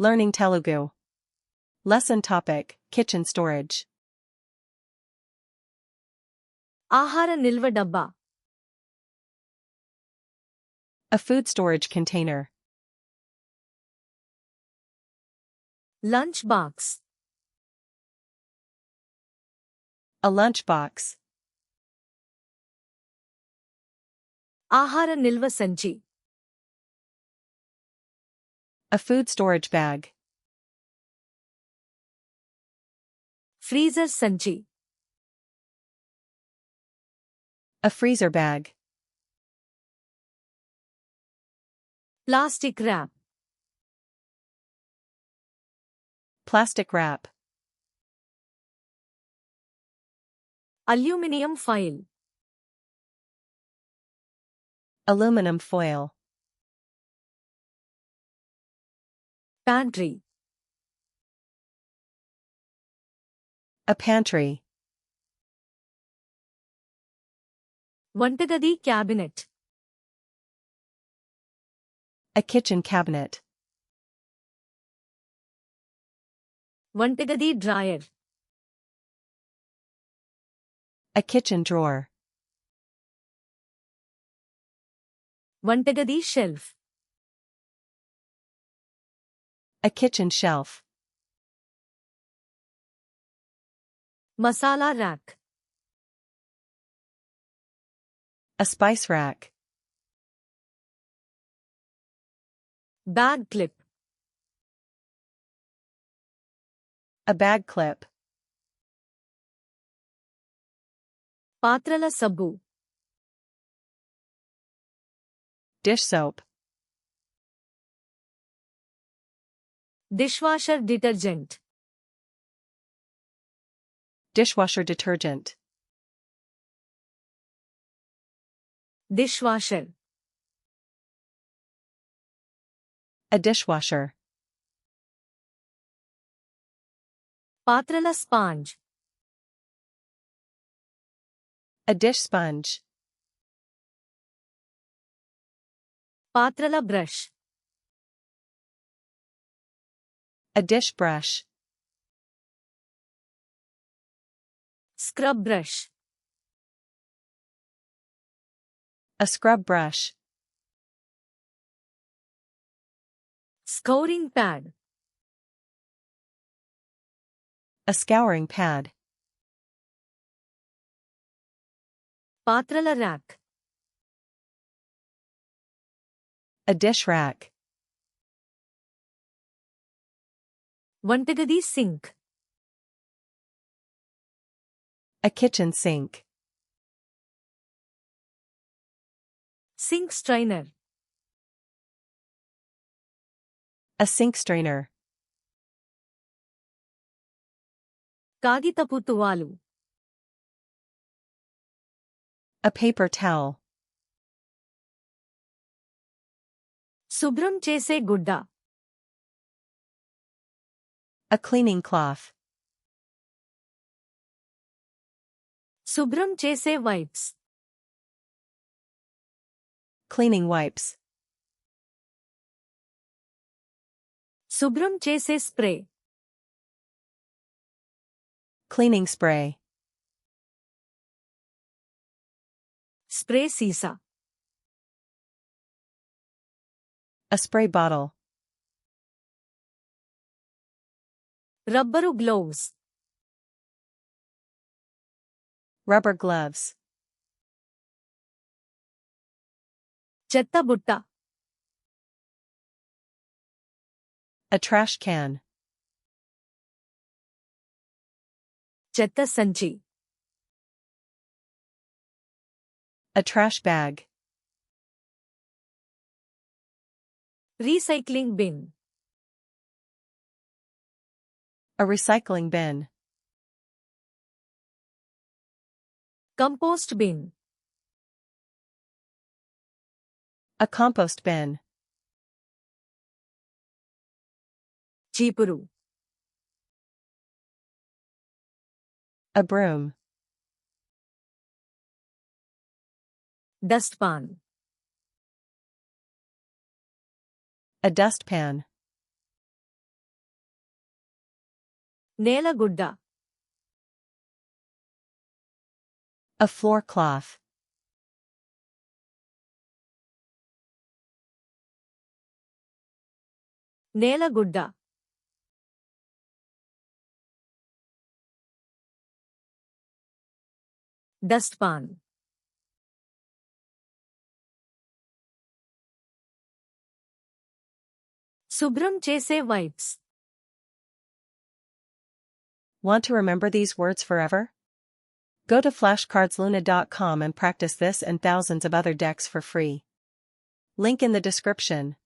Learning Telugu. Lesson topic: Kitchen storage. ఆహార నిల్వ డబ్బా. A food storage container. Lunch box. A lunch box. ఆహార నిల్వ సంచి. A food storage bag. Freezer సంచి. A freezer bag. Plastic wrap. Plastic wrap. Aluminium foil. Aluminum foil. Pantry. A pantry. వంటగది cabinet. A kitchen cabinet. వంటగది drawer. A kitchen drawer. వంటగది shelf. A kitchen shelf. Masala rack. A spice rack. Bag clip. A bag clip. పాత్రల సబ్బు. Dish soap. Dishwasher detergent. Dishwasher detergent. Dishwasher. A dishwasher. పాత్రల sponge. A dish sponge. పాత్రల brush. A dish brush. Scrub brush. A scrub brush. Scouring pad. A scouring pad. పాత్రల rack. A dish rack. వంటగది sink. A kitchen sink. Sink strainer. A sink strainer. కాగితపు తువాలు. A paper towel. శుభ్రం చేసే గుడ్డ. A cleaning cloth. శుభ్రం చేసే wipes. Cleaning wipes. శుభ్రం చేసే స్ప్రే. Cleaning spray. స్ప్రే సీసా. A spray bottle. Rubber gloves. Rubber gloves. చెత్త బుట్ట. A trash can. చెత్త సంచి. A trash bag. Recycling bin. A recycling bin. Compost bin. A compost bin. చీపురు. A broom. Dustpan. A dustpan. నేలగుడ్డ. A floor cloth. నేలగుడ్డ. Dustpan. శుభ్రం చేసే wipes. Want to remember these words forever? Go to flashcardsluna.com and practice this and thousands of other decks for free. Link in the description.